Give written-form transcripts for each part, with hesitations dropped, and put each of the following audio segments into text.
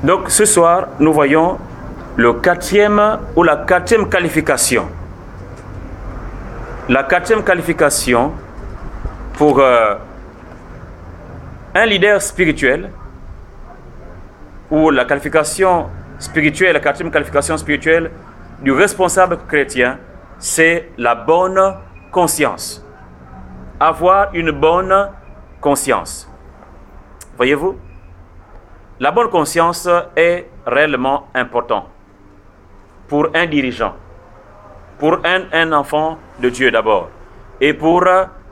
Donc ce soir, nous voyons le quatrième ou la quatrième qualification. La quatrième qualification pour un leader spirituel, ou la qualification spirituelle, la quatrième qualification spirituelle du responsable chrétien, c'est la bonne conscience. Avoir une bonne conscience. Voyez-vous? La bonne conscience est réellement importante pour un dirigeant, pour un enfant de Dieu d'abord, et pour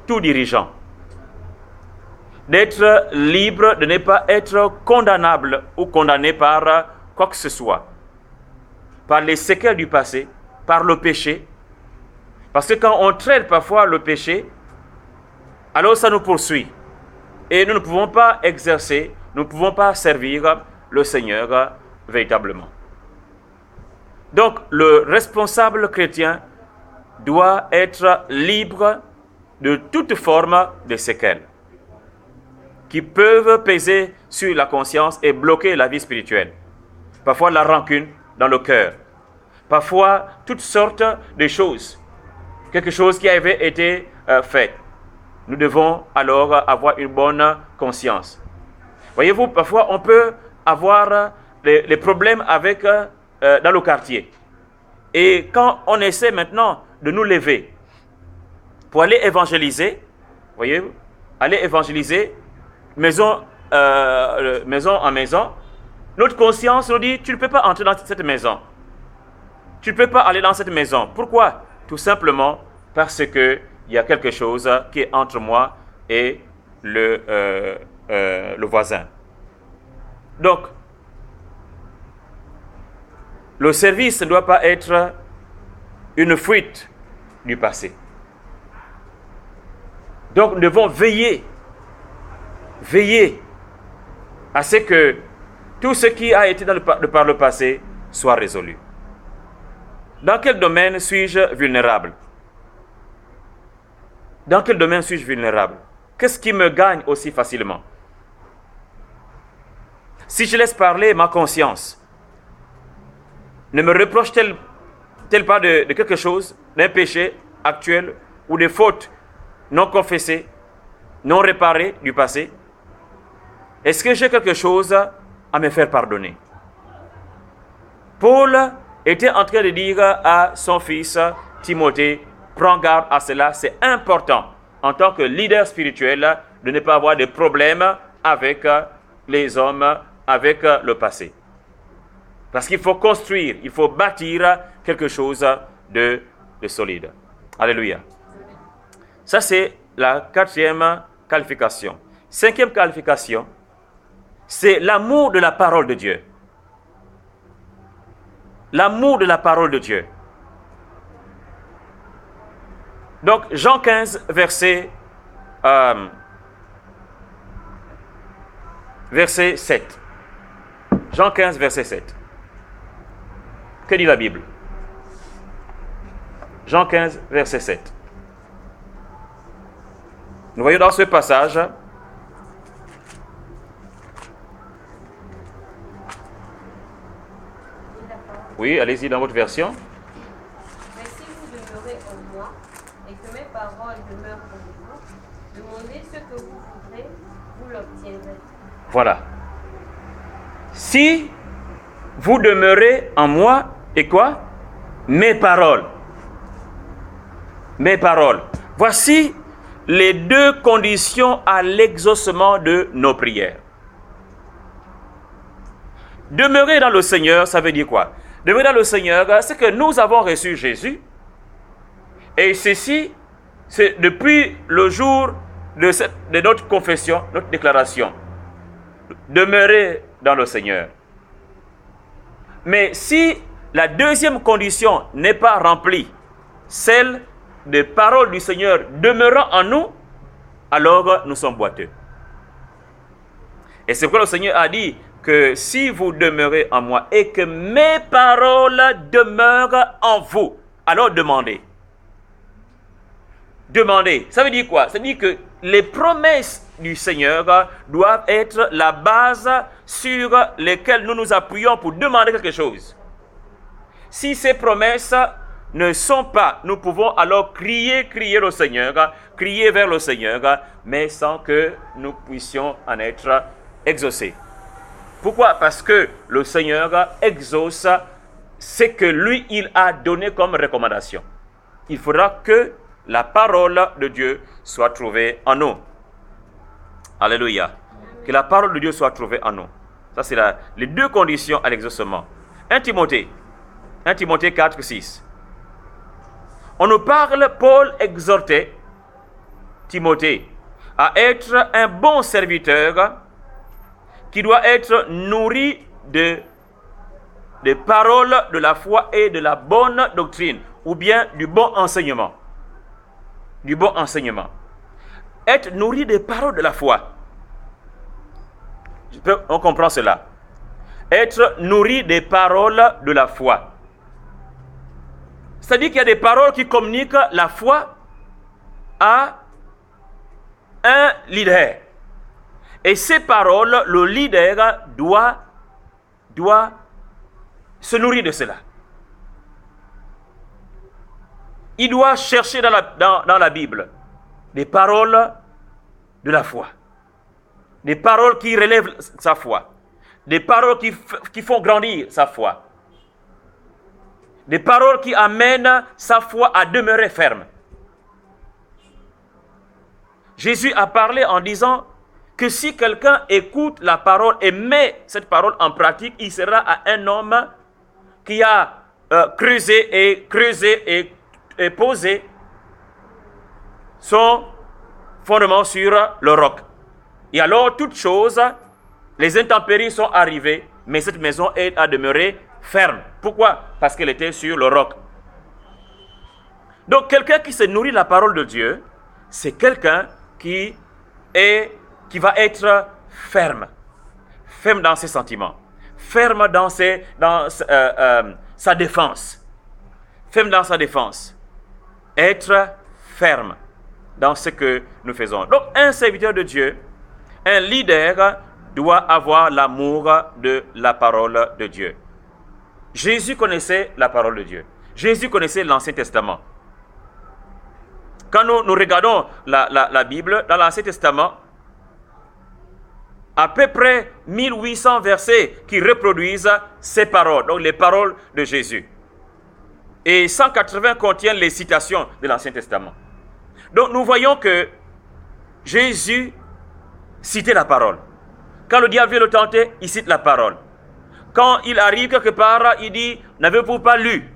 tout dirigeant. D'être libre, de ne pas être condamnable ou condamné par quoi que ce soit, par les séquelles du passé, par le péché. Parce que quand on traite parfois le péché, alors ça nous poursuit. Et nous ne pouvons pas exercer, nous ne pouvons pas servir le Seigneur véritablement. Donc, le responsable chrétien doit être libre de toute forme de séquelles qui peuvent peser sur la conscience et bloquer la vie spirituelle. Parfois la rancune dans le cœur. Parfois toutes sortes de choses. Quelque chose qui avait été fait. Nous devons alors avoir une bonne conscience. Voyez-vous, parfois on peut avoir des problèmes avec, dans le quartier. Et quand on essaie maintenant de nous lever pour aller évangéliser, voyez-vous, aller évangéliser, maison en maison, notre conscience nous dit, tu ne peux pas entrer dans cette maison. Tu ne peux pas aller dans cette maison. Pourquoi? Tout simplement parce qu'il y a quelque chose qui est entre moi et le voisin. Donc, le service ne doit pas être une fuite du passé. Donc, nous devons veiller à ce que tout ce qui a été par le passé soit résolu. Dans quel domaine suis-je vulnérable? Dans quel domaine suis-je vulnérable? Qu'est-ce qui me gagne aussi facilement? Si je laisse parler ma conscience, ne me reproche-t-elle pas de quelque chose, d'un péché actuel ou des fautes non confessées, non réparées du passé? Est-ce que j'ai quelque chose à me faire pardonner? Paul était en train de dire à son fils Timothée, prends garde à cela, c'est important en tant que leader spirituel de ne pas avoir de problèmes avec les hommes, avec le passé. Parce qu'il faut construire, il faut bâtir quelque chose de solide. Alléluia. Ça, c'est la quatrième qualification. Cinquième qualification, c'est l'amour de la parole de Dieu. L'amour de la parole de Dieu. Donc, Jean 15, verset 7. Jean 15, verset 7. Que dit la Bible? Jean 15, verset 7. Nous voyons dans ce passage oui, allez-y dans votre version. Mais si vous demeurez en moi et que mes paroles demeurent en vous, demandez ce que vous voudrez, vous l'obtiendrez. Voilà. Si vous demeurez en moi et quoi? Mes paroles. Mes paroles. Voici les deux conditions à l'exaucement de nos prières. Demeurer dans le Seigneur, ça veut dire quoi? Demeurer dans le Seigneur, c'est que nous avons reçu Jésus. Et ceci, c'est depuis le jour de notre confession, notre déclaration. Demeurer dans le Seigneur. Mais si la deuxième condition n'est pas remplie, celle des paroles du Seigneur demeurant en nous, alors nous sommes boiteux. Et c'est pourquoi le Seigneur a dit que si vous demeurez en moi et que mes paroles demeurent en vous, alors demandez. Demandez. Ça veut dire quoi? Ça veut dire que les promesses du Seigneur doivent être la base sur laquelle nous nous appuyons pour demander quelque chose. Si ces promesses ne sont pas, nous pouvons alors crier au Seigneur, crier vers le Seigneur, mais sans que nous puissions en être exaucés. Pourquoi? Parce que le Seigneur exauce ce que lui, il a donné comme recommandation. Il faudra que la parole de Dieu soit trouvée en nous. Alléluia. Que la parole de Dieu soit trouvée en nous. Ça, c'est les deux conditions à l'exaucement. 1 Timothée 4, 6. On nous parle, Paul exhortait Timothée à être un bon serviteur qui doit être nourri des paroles de la foi et de la bonne doctrine, ou bien du bon enseignement. Du bon enseignement. Être nourri des paroles de la foi. On comprend cela. Être nourri des paroles de la foi. C'est-à-dire qu'il y a des paroles qui communiquent la foi à un leader. Et ces paroles, le leader doit se nourrir de cela. Il doit chercher dans la Bible des paroles de la foi. Des paroles qui relèvent sa foi. Des paroles qui font grandir sa foi. Des paroles qui amènent sa foi à demeurer ferme. Jésus a parlé en disant que si quelqu'un écoute la parole et met cette parole en pratique, il sera à un homme qui a creusé et posé son fondement sur le roc. Et alors, toutes choses, les intempéries sont arrivées, mais cette maison a demeuré ferme. Pourquoi? Parce qu'elle était sur le roc. Donc, quelqu'un qui se nourrit de la parole de Dieu, c'est quelqu'un qui va être ferme. Ferme dans ses sentiments. Ferme dans sa défense. Ferme dans sa défense. Être ferme dans ce que nous faisons. Donc, un serviteur de Dieu, un leader doit avoir l'amour de la parole de Dieu. Jésus connaissait la parole de Dieu. Jésus connaissait l'Ancien Testament. Quand nous regardons la Bible, dans l'Ancien Testament, à peu près 1800 versets qui reproduisent ces paroles, donc les paroles de Jésus. Et 180 contiennent les citations de l'Ancien Testament. Donc nous voyons que Jésus citait la parole. Quand le diable vient le tenter, il cite la parole. Quand il arrive quelque part, il dit, n'avez-vous pas lu?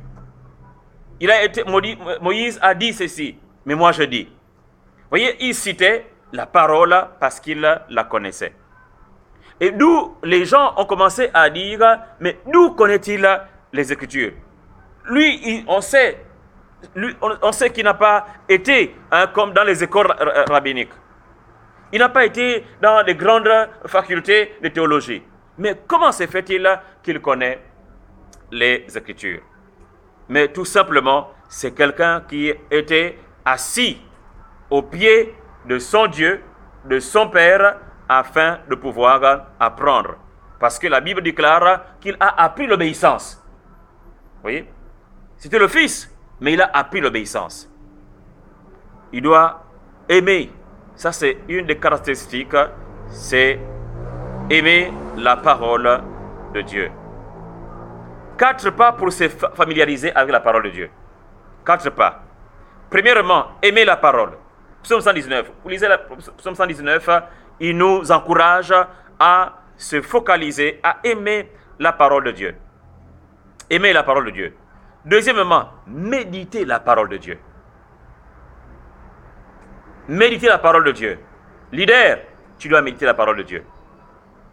Moïse a dit ceci, mais moi je dis. Vous voyez, il citait la parole parce qu'il la connaissait. Et d'où les gens ont commencé à dire, mais d'où connaît-il les Écritures? Lui, on sait qu'il n'a pas été comme dans les écoles rabbiniques. Il n'a pas été dans les grandes facultés de théologie. Mais comment se fait-il qu'il connaît les Écritures? Mais tout simplement, c'est quelqu'un qui était assis au pied de son Dieu, de son Père, afin de pouvoir apprendre. Parce que la Bible déclare qu'il a appris l'obéissance. Vous voyez? C'était le Fils, mais il a appris l'obéissance. Il doit aimer. Ça, c'est une des caractéristiques, c'est aimer la parole de Dieu. 4 pas pour se familiariser avec la parole de Dieu. 4 pas. Premièrement, aimer la parole. Psaume 119. Vous lisez Psaume 119, il nous encourage à se focaliser, à aimer la parole de Dieu. Aimer la parole de Dieu. Deuxièmement, méditer la parole de Dieu. Méditer la parole de Dieu. Leader, tu dois méditer la parole de Dieu.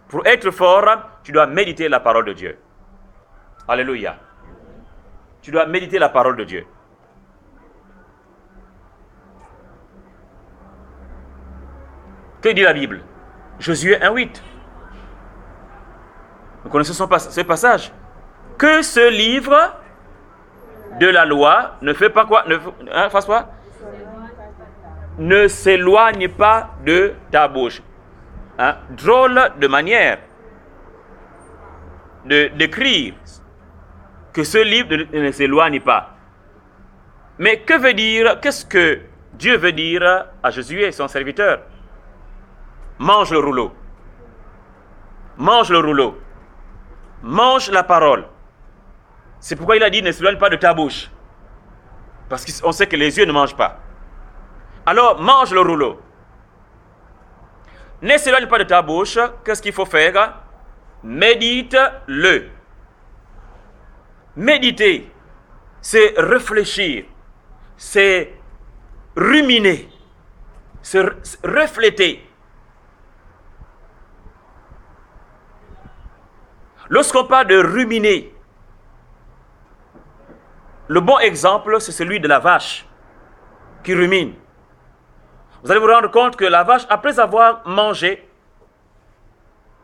Pour être fort, tu dois méditer la parole de Dieu. Alléluia. Tu dois méditer la parole de Dieu. Que dit la Bible? Josué 1,8. Nous connaissons ce passage. Que ce livre de la loi ne fait pas quoi? Fasse quoi? ne s'éloigne pas de ta bouche. Hein? Drôle de manière d'écrire que ce livre ne s'éloigne pas. Mais que veut dire, qu'est-ce que Dieu veut dire à Josué, son serviteur? Mange le rouleau. Mange le rouleau. Mange la parole. C'est pourquoi il a dit ne s'éloigne pas de ta bouche. Parce qu'on sait que les yeux ne mangent pas. Alors, mange le rouleau. Ne s'éloigne pas de ta bouche. Qu'est-ce qu'il faut faire? Médite-le. Méditer, c'est réfléchir, c'est ruminer, c'est refléter. Lorsqu'on parle de ruminer, le bon exemple, c'est celui de la vache qui rumine. Vous allez vous rendre compte que la vache, après avoir mangé,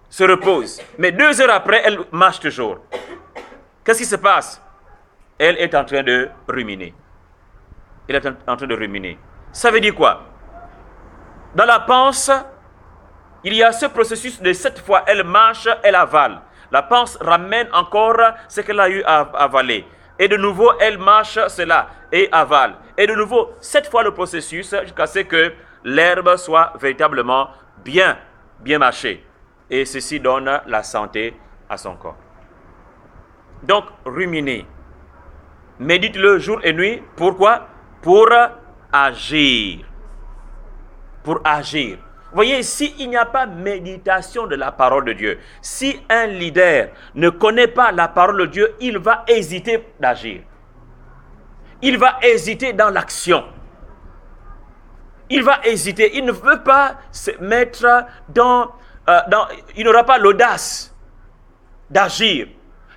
se repose. Mais 2 heures après, elle marche toujours. Qu'est-ce qui se passe? Elle est en train de ruminer. Elle est en train de ruminer. Ça veut dire quoi? Dans la panse, il y a ce processus de 7 fois, elle marche, elle avale. La panse ramène encore ce qu'elle a eu à avaler. Et de nouveau, elle marche cela et avale. Et de nouveau, 7 fois le processus jusqu'à ce que l'herbe soit véritablement bien mâchée. Et ceci donne la santé à son corps. Donc, ruminer. Médite-le jour et nuit. Pourquoi? Pour agir. Pour agir. Vous voyez, s'il n'y a pas méditation de la parole de Dieu, si un leader ne connaît pas la parole de Dieu, il va hésiter d'agir. Il va hésiter dans l'action. Il va hésiter. Il ne veut pas se mettre il n'aura pas l'audace d'agir.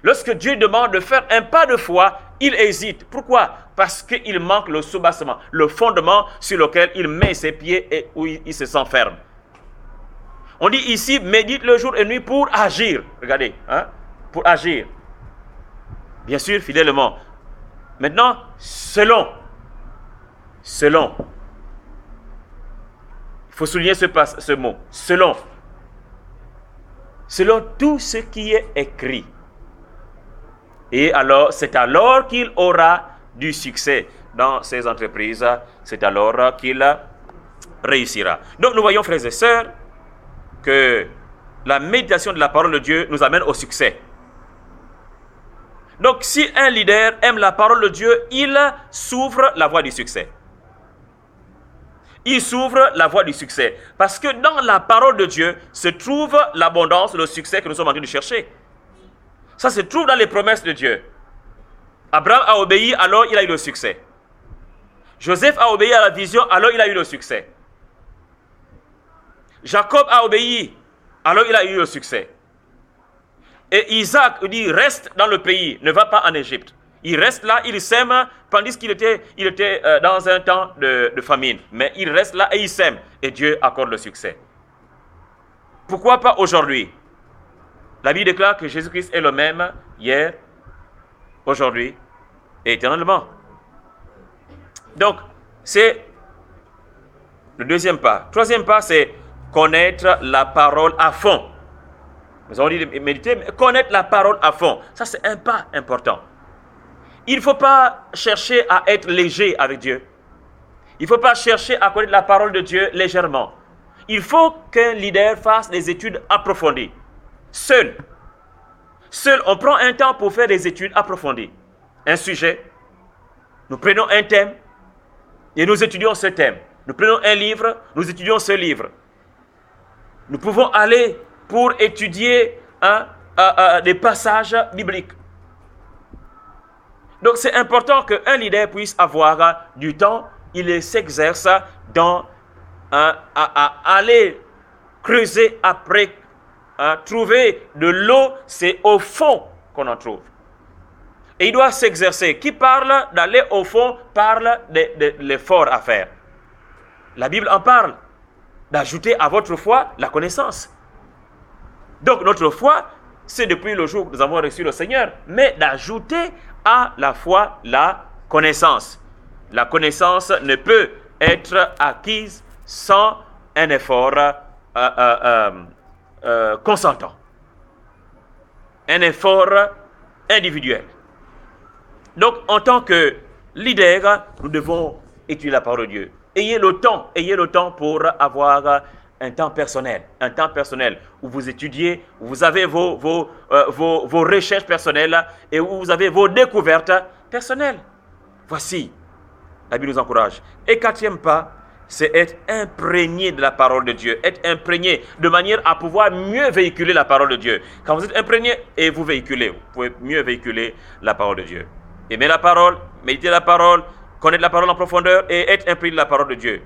Lorsque Dieu demande de faire un pas de foi, il hésite. Pourquoi? Parce qu'il manque le soubassement, le fondement sur lequel il met ses pieds et où il se sent ferme. On dit ici, médite le jour et nuit pour agir. Regardez, hein? Pour agir. Bien sûr, fidèlement. Maintenant, selon. Il faut souligner ce mot. Selon tout ce qui est écrit. Et alors, c'est alors qu'il aura du succès dans ses entreprises. C'est alors qu'il réussira. Donc, nous voyons, frères et sœurs, que la méditation de la parole de Dieu nous amène au succès. Donc, si un leader aime la parole de Dieu, il s'ouvre la voie du succès. Il s'ouvre la voie du succès. Parce que dans la parole de Dieu se trouve l'abondance, le succès que nous sommes en train de chercher. Ça se trouve dans les promesses de Dieu. Abraham a obéi, alors il a eu le succès. Joseph a obéi à la vision, alors il a eu le succès. Jacob a obéi, alors il a eu le succès. Et Isaac dit, reste dans le pays, ne va pas en Égypte. Il reste là, il sème, tandis qu'il était dans un temps de famine. Mais il reste là et il sème. Et Dieu accorde le succès. Pourquoi pas aujourd'hui? La Bible déclare que Jésus-Christ est le même hier, aujourd'hui et éternellement. Donc, c'est le deuxième pas. Troisième pas, c'est connaître la parole à fond. Nous avons dit de méditer, mais connaître la parole à fond. Ça, c'est un pas important. Il ne faut pas chercher à être léger avec Dieu. Il ne faut pas chercher à connaître la parole de Dieu légèrement. Il faut qu'un leader fasse des études approfondies. Seul, on prend un temps pour faire des études approfondies. Un sujet, nous prenons un thème et nous étudions ce thème. Nous prenons un livre, nous étudions ce livre. Nous pouvons aller pour étudier des passages bibliques. Donc c'est important qu'un leader puisse avoir du temps, il s'exerce à aller creuser après, trouver de l'eau, c'est au fond qu'on en trouve. Et il doit s'exercer. Qui parle d'aller au fond, parle de l'effort à faire. La Bible en parle, d'ajouter à votre foi la connaissance. Donc notre foi, c'est depuis le jour que nous avons reçu le Seigneur, mais d'ajouter à la foi la connaissance. La connaissance ne peut être acquise sans un effort consentant. Un effort individuel. Donc, en tant que leader, nous devons étudier la parole de Dieu. Ayez le temps pour avoir un temps personnel où vous étudiez, où vous avez vos recherches personnelles et où vous avez vos découvertes personnelles. Voici, la Bible nous encourage. Et quatrième pas, c'est être imprégné de la parole de Dieu, être imprégné de manière à pouvoir mieux véhiculer la parole de Dieu. Quand vous êtes imprégné et vous véhiculez, vous pouvez mieux véhiculer la parole de Dieu. Aimer la parole, méditer la parole, connaître la parole en profondeur et être imprégné de la parole de Dieu.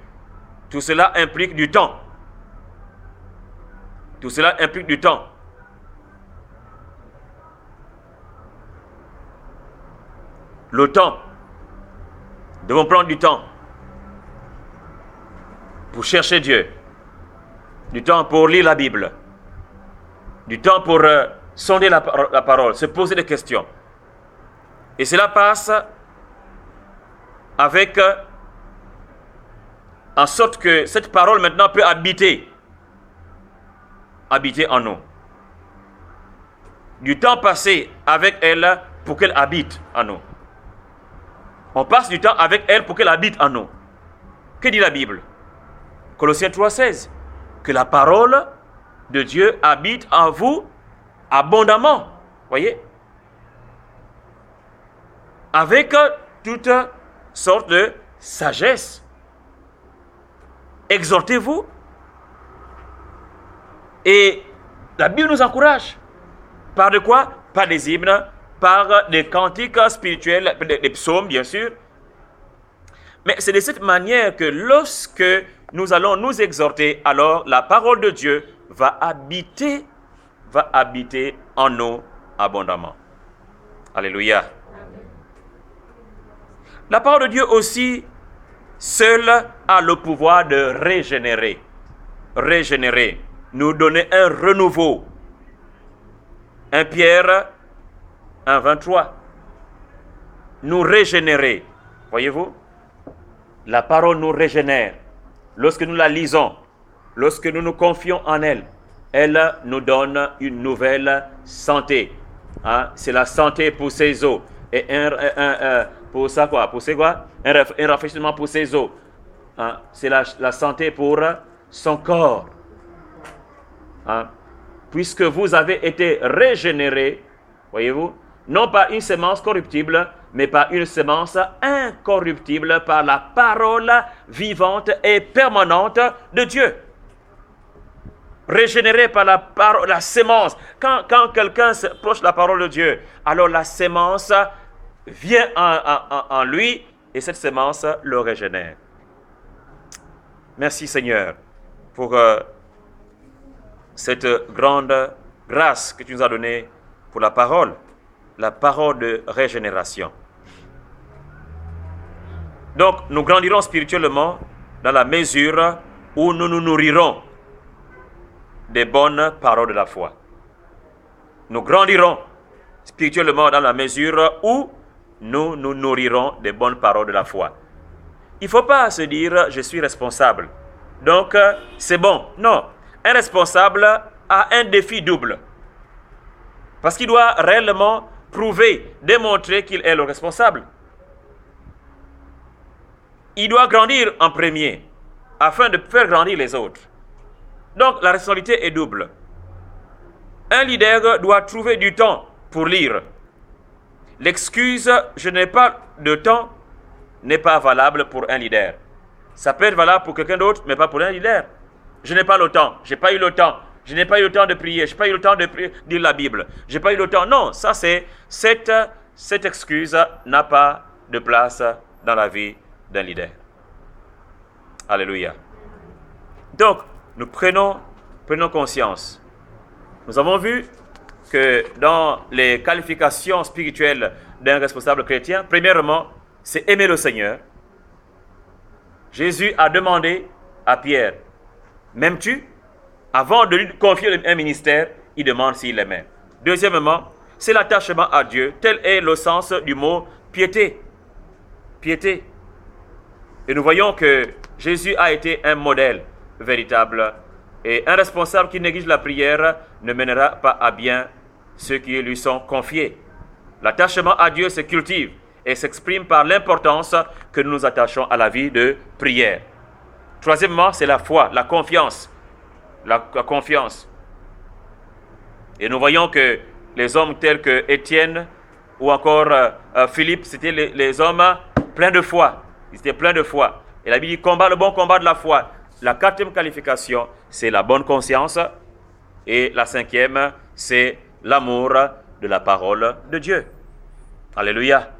Tout cela implique du temps. Tout cela implique du temps. Le temps. Nous devons prendre du temps pour chercher Dieu. Du temps pour lire la Bible. Du temps pour sonder la parole, se poser des questions. Et cela passe avec en sorte que cette parole maintenant peut habiter en nous. Du temps passé avec elle pour qu'elle habite en nous. On passe du temps avec elle pour qu'elle habite en nous. Que dit la Bible? Colossiens 3,16. Que la parole de Dieu habite en vous abondamment. Voyez? Avec toute sorte de sagesse. Exhortez-vous. Et la Bible nous encourage. Par de quoi? Par des hymnes, par des cantiques spirituels, des psaumes bien sûr. Mais c'est de cette manière que lorsque nous allons nous exhorter, alors la parole de Dieu va habiter en nous abondamment. Alléluia. La parole de Dieu aussi, seule a le pouvoir de régénérer. Régénérer. Nous donner un renouveau. 1 Pierre 1,23. Nous régénérer. Voyez-vous? La parole nous régénère. Lorsque nous la lisons, lorsque nous nous confions en elle, elle nous donne une nouvelle santé. Hein? C'est la santé pour ses os. Et pour ça quoi? Pour c'est quoi? Un rafraîchissement pour ses os. Hein? C'est la santé pour son corps. Hein? Puisque vous avez été régénérés, voyez-vous, non par une sémence corruptible, mais par une sémence incorruptible, par la parole vivante et permanente de Dieu. Régénéré par la sémence. Quand quelqu'un se proche de la parole de Dieu, alors la sémence vient en lui et cette sémence le régénère. Merci Seigneur pour cette grande grâce que tu nous as donnée pour la parole de régénération. Donc, nous grandirons spirituellement dans la mesure où nous nous nourrirons des bonnes paroles de la foi. Nous grandirons spirituellement dans la mesure où nous nous nourrirons des bonnes paroles de la foi. Il ne faut pas se dire « je suis responsable ». Donc, c'est bon. Non. Un responsable a un défi double. Parce qu'il doit réellement prouver, démontrer qu'il est le responsable. Il doit grandir en premier, afin de faire grandir les autres. Donc, la responsabilité est double. Un leader doit trouver du temps pour lire. L'excuse « je n'ai pas de temps » n'est pas valable pour un leader. Ça peut être valable pour quelqu'un d'autre, mais pas pour un leader. Je n'ai pas le temps, je n'ai pas eu le temps. Je n'ai pas eu le temps de prier, je n'ai pas eu le temps de lire la Bible. Je n'ai pas eu le temps. Non, ça c'est cette excuse n'a pas de place dans la vie d'un leader. Alléluia. Donc, nous prenons conscience. Nous avons vu que dans les qualifications spirituelles d'un responsable chrétien, premièrement, c'est aimer le Seigneur. Jésus a demandé à Pierre, m'aimes-tu? Avant de lui confier un ministère, il demande s'il l'aimait. Deuxièmement, c'est l'attachement à Dieu. Tel est le sens du mot piété. Piété. Et nous voyons que Jésus a été un modèle véritable. Et un responsable qui néglige la prière ne mènera pas à bien ceux qui lui sont confiés. L'attachement à Dieu se cultive et s'exprime par l'importance que nous nous attachons à la vie de prière. Troisièmement, c'est la foi, la confiance. La confiance. Et nous voyons que les hommes tels que Étienne ou encore Philippe, c'était les hommes pleins de foi. Ils étaient pleins de foi. Et la Bible dit, combat le bon combat de la foi. La quatrième qualification, c'est la bonne conscience. Et la cinquième, c'est l'amour de la parole de Dieu. Alléluia.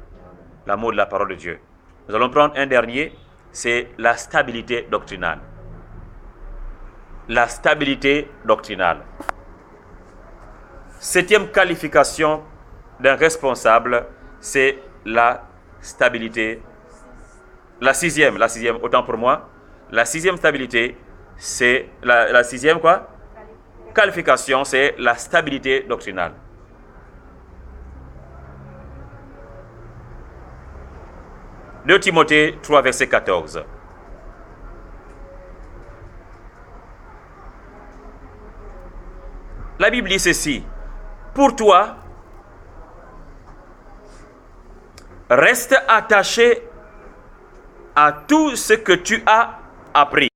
L'amour de la parole de Dieu. Nous allons prendre un dernier, c'est la stabilité doctrinale. La stabilité doctrinale. Septième qualification d'un responsable, c'est la stabilité. La sixième, autant pour moi. La sixième stabilité, c'est la sixième quoi? Qualification, c'est la stabilité doctrinale. De Timothée 3, verset 14. La Bible dit ceci. Pour toi, reste attaché à tout ce que tu as appris.